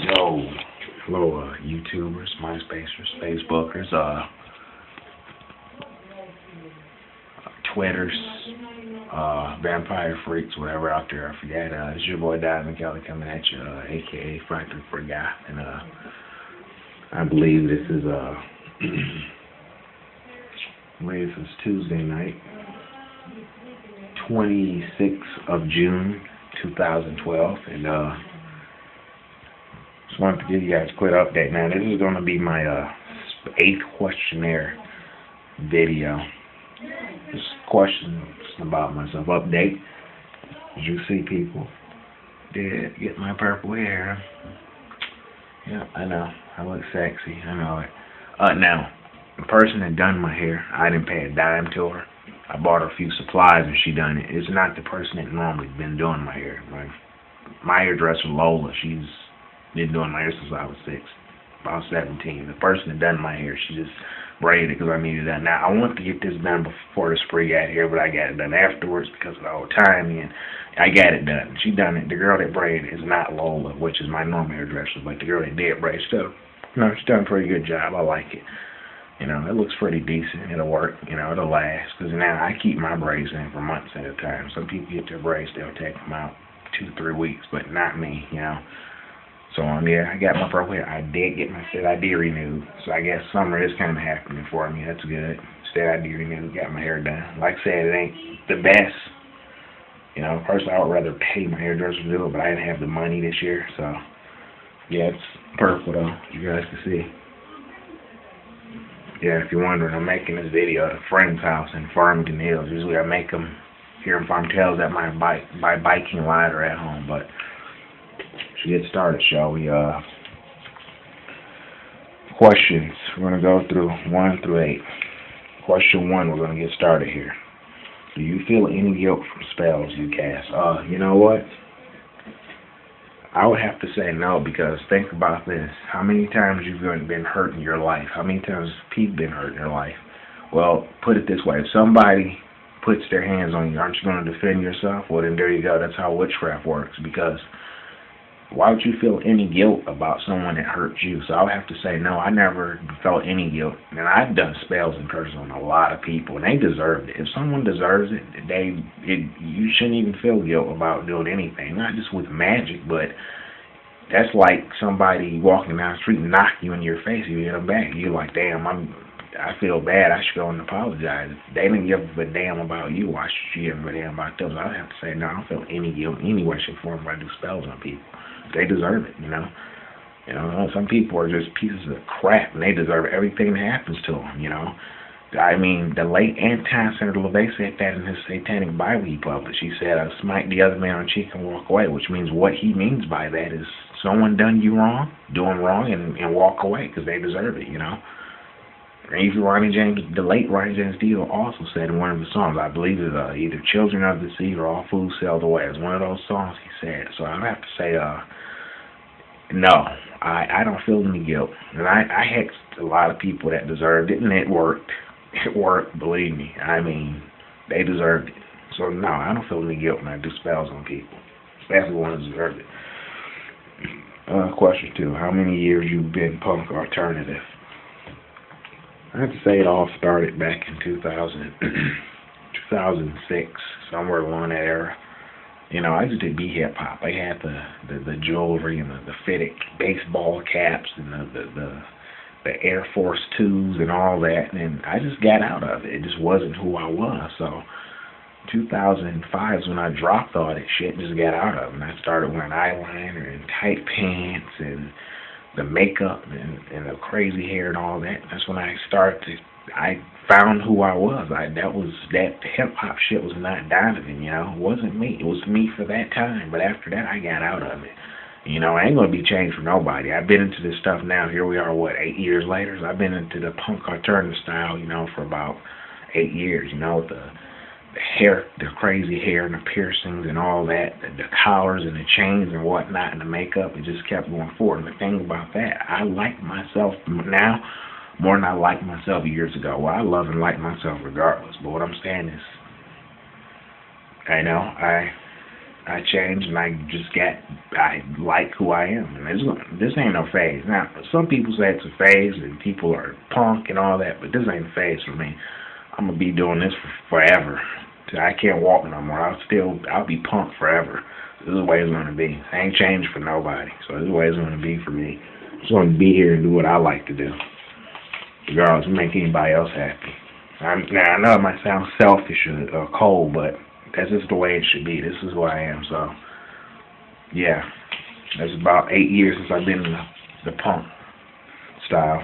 Yo, hello, YouTubers, MySpacers, Facebookers, Twitters, Vampire Freaks, whatever out there. I forget. It's your boy Diamond Kelly coming at you, aka Frank for Guy, and I believe this is I believe this is Tuesday night, 26th of June, 2012, and just wanted to give you guys a quick update. Now, this is going to be my 8th questionnaire video. Just questions about myself. Update. As you see, people did get my purple hair. Yeah, I know. I look sexy. I know it. Now, the person that done my hair, I didn't pay a dime to her. I bought her a few supplies and she done it. It's not the person that normally been doing my hair. My hairdresser, Lola, she's been doing my hair since I was 6, about 17. The person that done my hair, she just braided it because I needed that. Now, I want to get this done before the spray got here, but I got it done afterwards because of the old time, and I got it done. She done it. The girl that braided is not Lola, which is my normal hairdresser, but the girl that did braid stuff, she's done a pretty good job. I like it. You know, it looks pretty decent. It'll work. You know, it'll last. Because now I keep my braids in for months at a time. Some people get their braids, they'll take them out 2-3 weeks, but not me, you know. So, yeah, I got my purple hair. I did get my State ID renewed. So I guess summer is kind of happening for me. That's good. State ID renewed. Got my hair done. Like I said, it ain't the best. You know, personally, I would rather pay my hairdresser to do it, but I didn't have the money this year. So, yeah, it's purple, though. You guys can see. Yeah, if you're wondering, I'm making this video at a friend's house in Farmington Hills. Usually I make them here in Farmington Hills at my biking lot or at home, but to get started, shall we? Questions. We're going to go through 1 through 8. Question 1, we're going to get started here. Do you feel any guilt from spells you cast? You know what? I would have to say no, because think about this. How many times you've been hurt in your life? How many times people been hurt in your life? Well, put it this way. If somebody puts their hands on you, aren't you going to defend yourself? Well, then there you go. That's how witchcraft works. Because why would you feel any guilt about someone that hurt you? So I would have to say no. I never felt any guilt. And I've done spells and curses on a lot of people, and they deserved it. If someone deserves it, you shouldn't even feel guilt about doing anything. Not just with magic, but that's like somebody walking down the street and knock you in your face. You hit them back. You're like, damn, I feel bad. I should go and apologize. If they didn't give a damn about you, why should you give a damn about them? So I would have to say no. I don't feel any guilt any way, shape, or form when I do spells on people. They deserve it, you know. You know, some people are just pieces of crap, and they deserve everything that happens to them, you know. I mean, the late Anton Senator LeVay said that in his satanic Bible he published. He said, smite the other man on the cheek and walk away, which means what he means by that is someone done you wrong, doing wrong, and walk away because they deserve it, you know. Even the late Ronnie James Dio also said in one of his songs, I believe it's either Children of the Sea or All Food Sailed Away. It's one of those songs he said. So I have to say, no, I don't feel any guilt. And I hexed a lot of people that deserved it, and it worked. It worked, believe me. I mean, they deserved it. So no, I don't feel any guilt when I do spells on people, especially when they deserve it. Question 2, how many years you been punk alternative? I have to say it all started back in 2006, somewhere along that era. You know, I just did hip hop. I had the jewelry and the fitted baseball caps and the Air Force 2s and all that, and I just got out of it. It just wasn't who I was. So 2005 is when I dropped all that shit and just got out of it. And I started wearing eyeliner and tight pants and the makeup and the crazy hair and all that. That's when I found who I was. That hip hop shit was not Donovan, you know. It wasn't me. It was me for that time. But after that, I got out of it. You know, I ain't gonna be changed for nobody. I've been into this stuff now. Here we are, 8 years later? So I've been into the punk alternative style, you know, for about 8 years. You know, the hair, the crazy hair and the piercings and all that, the collars and the chains and whatnot and the makeup, it just kept going forward. And the thing about that, I like myself now more than I liked myself years ago. Well, I love and like myself regardless, but what I'm saying is, I changed, and I like who I am. And this ain't no phase. Now, some people say it's a phase, and people are punk and all that, but this ain't a phase for me. I'm gonna be doing this for forever. Till I can't walk no more. I'll be punk forever. This is the way it's gonna be. I ain't changed for nobody. So this is the way it's gonna be for me. I'm just gonna be here and do what I like to do, regardless of make anybody else happy. Now I know it might sound selfish or cold, but that's just the way it should be. This is who I am. So yeah, that's about 8 years since I've been in the punk style.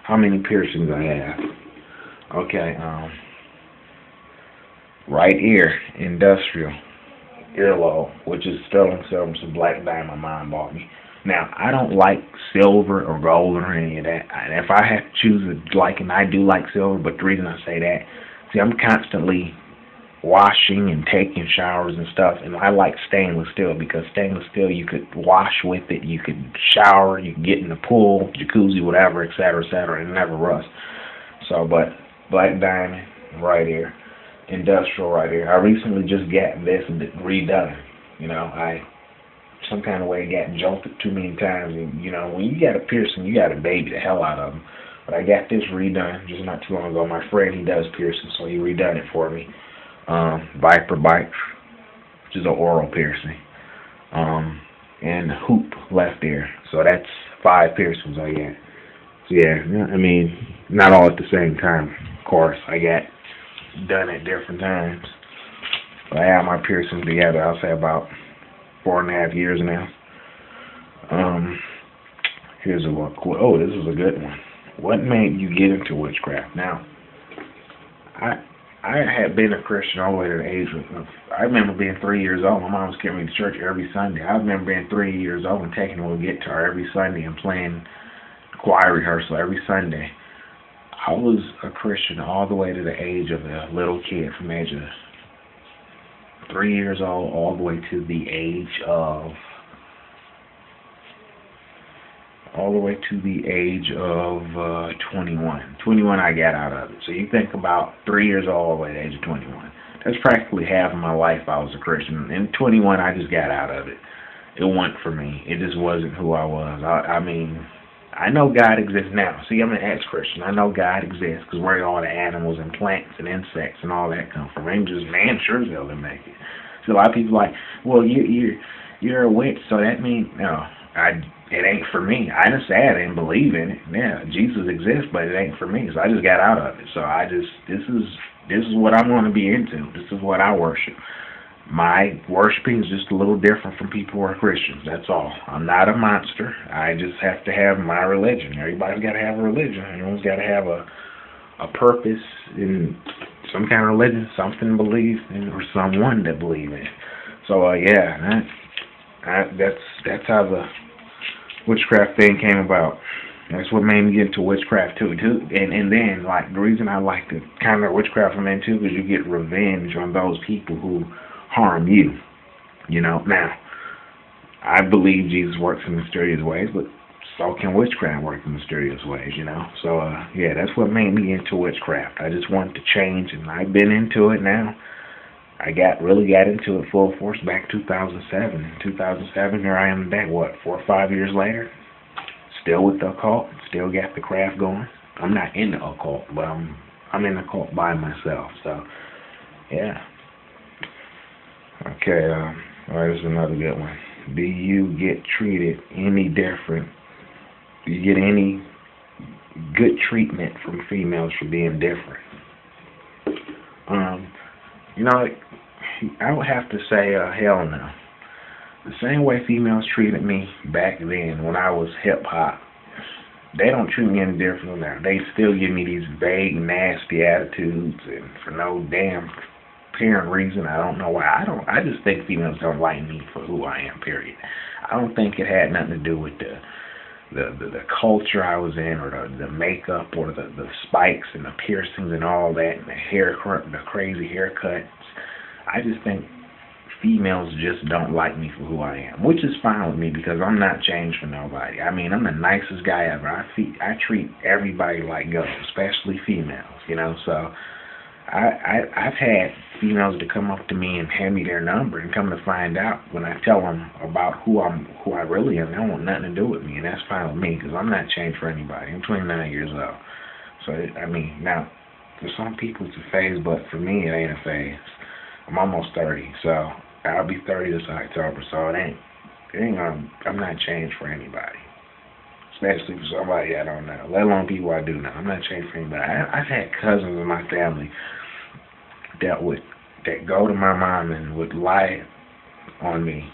How many piercings I have? Okay, right ear, industrial, earlobe, which is sterling silver, some black diamond my mom bought me. Now, I don't like silver or gold or any of that. And if I have to choose a and I do like silver, but the reason I say that, see, I'm constantly washing and taking showers and stuff, and I like stainless steel because stainless steel, you could wash with it, you could shower, you could get in the pool, jacuzzi, whatever, etc., and it never rusts. So, but black diamond right here, industrial right here. I recently just got this redone. You know, some kind of way got jolted too many times, and you know, when you got a piercing, you got to baby the hell out of them. But I got this redone just not too long ago. My friend, he does piercing, so he redone it for me. Viper Bite, which is an oral piercing, and hoop left ear. So that's 5 piercings I got. So yeah, I mean, not all at the same time, of course. I got done at different times. But I have my piercings together, I'll say about 4.5 years now. Here's a look. Oh, this is a good one. What made you get into witchcraft? Now, I had been a Christian all the way to the age of, I remember being 3 years old. My mom was carrying me to church every Sunday. I remember being 3 years old and taking a little guitar every Sunday and playing choir rehearsal every Sunday. I was a Christian all the way to the age of a little kid, from the age of 3 years old all the way to the age of 21. 21 I got out of it. So you think about 3 years old all the way to the age of 21. That's practically half of my life I was a Christian. In 21 I just got out of it. It wasn't for me. It just wasn't who I was. I mean, I know God exists now. See, I'm an ex-Christian. I know God exists because where all the animals and plants and insects and all that come from. Ain't just man sure as hell to make it. So a lot of people are like, well, you're a witch, so that means no. It ain't for me. I didn't say I didn't believe in it. Yeah, Jesus exists, but it ain't for me. So I just got out of it. So this is what I'm going to be into. This is what I worship. My worshiping is just a little different from people who are Christians. That's all. I'm not a monster. I just have to have my religion. Everybody's got to have a religion. Everyone's got to have a purpose in some kind of religion, something to believe in, or someone to believe in. So yeah, that's how the witchcraft thing came about. That's what made me get into witchcraft too. And then, like, the reason I like the kind of witchcraft I'm into is you get revenge on those people who harm you. You know, now, I believe Jesus works in mysterious ways, but so can witchcraft work in mysterious ways, you know. So, yeah, that's what made me into witchcraft. I just wanted to change, and I've been into it now. I really got into it full force back 2007. In 2007, here I am back, 4 or 5 years later, still with the occult, still got the craft going. I'm not in the occult, but I'm in the occult by myself. So, yeah. Okay, this is another good one. Do you get treated any different? Do you get any good treatment from females for being different? You know, I would have to say hell no. The same way females treated me back then when I was hip-hop, they don't treat me any different now. They still give me these vague, nasty attitudes, and for no damn apparent reason. I don't know why. I just think females don't like me for who I am, period. I don't think it had nothing to do with the culture I was in, or the makeup, or the spikes and the piercings and all that, and the crazy haircuts. I just think females just don't like me for who I am, which is fine with me because I'm not changed for nobody. I mean, I'm the nicest guy ever. I treat everybody like gold, especially females, you know. So I've had females to come up to me and hand me their number, and come to find out when I tell them about who I really am, they don't want nothing to do with me, and that's fine with me because I'm not changed for anybody. I'm 29 years old, so I mean, now for some people it's a phase, but for me it ain't a phase. I'm almost 30, so I'll be 30 this October, so I'm not changed for anybody. Especially for somebody I don't know, let alone people I do know. I'm not changed for anybody. I've had cousins in my family that go to my mom and would lie on me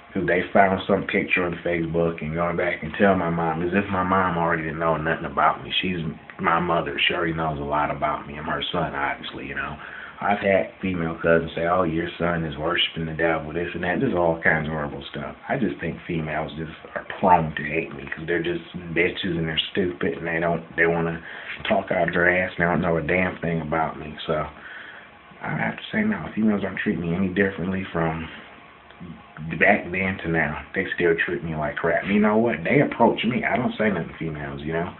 because they found some picture on Facebook and going back and tell my mom as if my mom already didn't know nothing about me. She's my mother. She already knows a lot about me. I'm her son, obviously, you know. I've had female cousins say, oh, your son is worshiping the devil, this and that. This is all kinds of horrible stuff. I just think females just are prone to hate me because they're just bitches and they're stupid and they want to talk out of their ass and they don't know a damn thing about me. So I have to say no, females don't treat me any differently from back then to now. They still treat me like crap. And you know what? They approach me. I don't say nothing to females, you know.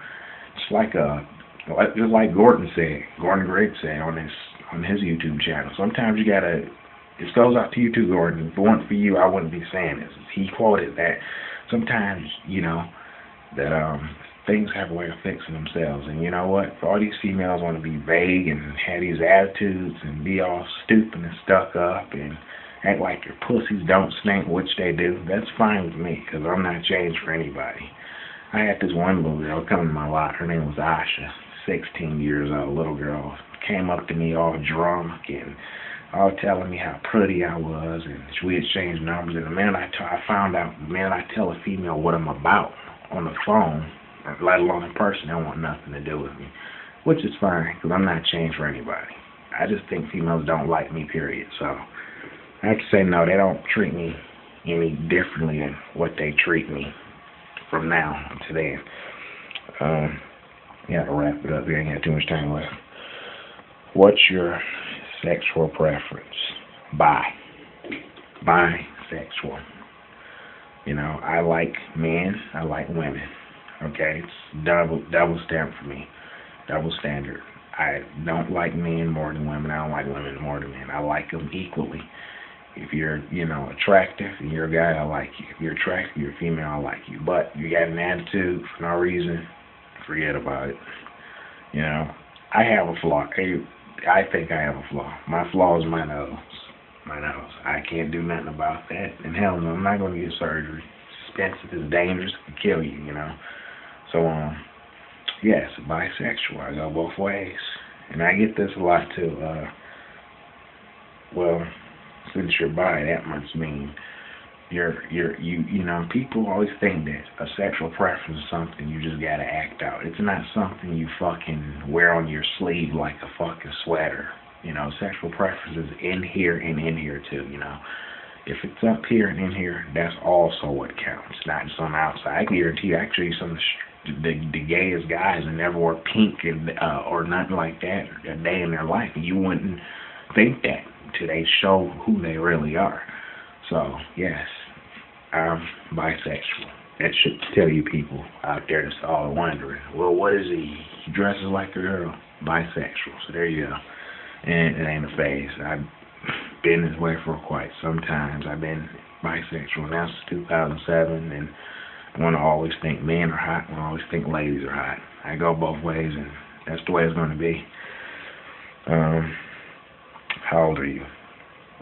It's like just like Gordon Griggs said on his YouTube channel. Sometimes you gotta, this goes out to you too, Gordon. If it weren't for you, I wouldn't be saying this. He quoted that sometimes, you know, that things have a way of fixing themselves. And you know what? For all these females want to be vague and have these attitudes and be all stupid and stuck up and act like your pussies don't stink, which they do, that's fine with me because I'm not changed for anybody. I had this one little girl come in my lot. Her name was Asha, 16 years old, little girl. Came up to me all drunk and all telling me how pretty I was, and we exchanged numbers. And the minute I found out, the minute I tell a female what I'm about on the phone, let alone in person, they don't want nothing to do with me, which is fine because I'm not changed for anybody. I just think females don't like me, period. So I have to say no, they don't treat me any differently than what they treat me from now to then. Yeah, to wrap it up. We ain't got too much time left. What's your sexual preference? Bisexual. You know, I like men, I like women. Okay, it's double standard for me. Double standard. I don't like men more than women. I don't like women more than men. I like them equally. If you're, you know, attractive and you're a guy, I like you. If you're attractive, you're a female, I like you. But you got an attitude for no reason, forget about it. You know, I have a flaw. I think I have a flaw. My flaw is my nose. My nose. I can't do nothing about that. And hell no, I'm not going to get surgery. It's expensive, it's dangerous, it can kill you, you know. So, yes, bisexual. I go both ways. And I get this a lot too. Well, since you're bi, that must mean you know, people always think that a sexual preference is something you just gotta act out. It's not something you fucking wear on your sleeve like a fucking sweater. You know, sexual preference is in here and in here too, you know. If it's up here and in here, that's also what counts, not just on the outside. I guarantee you, actually, some of the gayest guys that never wore pink and, or nothing like that a day in their life. You wouldn't think that until they show who they really are. So, yes, I'm bisexual. That should tell you people out there that's all wondering, well, what is he? He dresses like a girl. Bisexual. So there you go. And it ain't a phase. I've been this way for quite some time. I've been bisexual now since 2007, and I want to always think men are hot. I want to always think ladies are hot. I go both ways, and that's the way it's going to be. How old are you?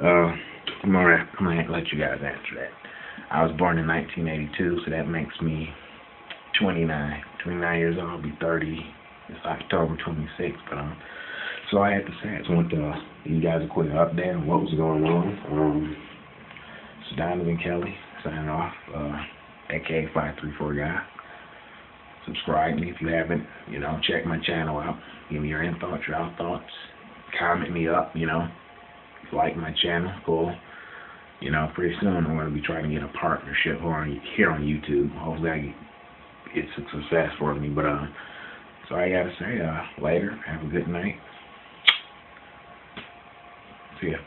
I'm gonna let you guys answer that. I was born in 1982, so that makes me 29 years old. I'll be 30 this October 26th. But so I had to say, I just want to give you guys a quick update on what was going on. It's Donovan Kelly signing off, aka 534 guy. Subscribe me if you haven't. You know, check my channel out. Give me your thoughts, your out thoughts. Comment me up. You know, if you like my channel, cool. You know, pretty soon I'm going to be trying to get a partnership here on YouTube. Hopefully it's a success for me. But so I got to say, later. Have a good night. See ya.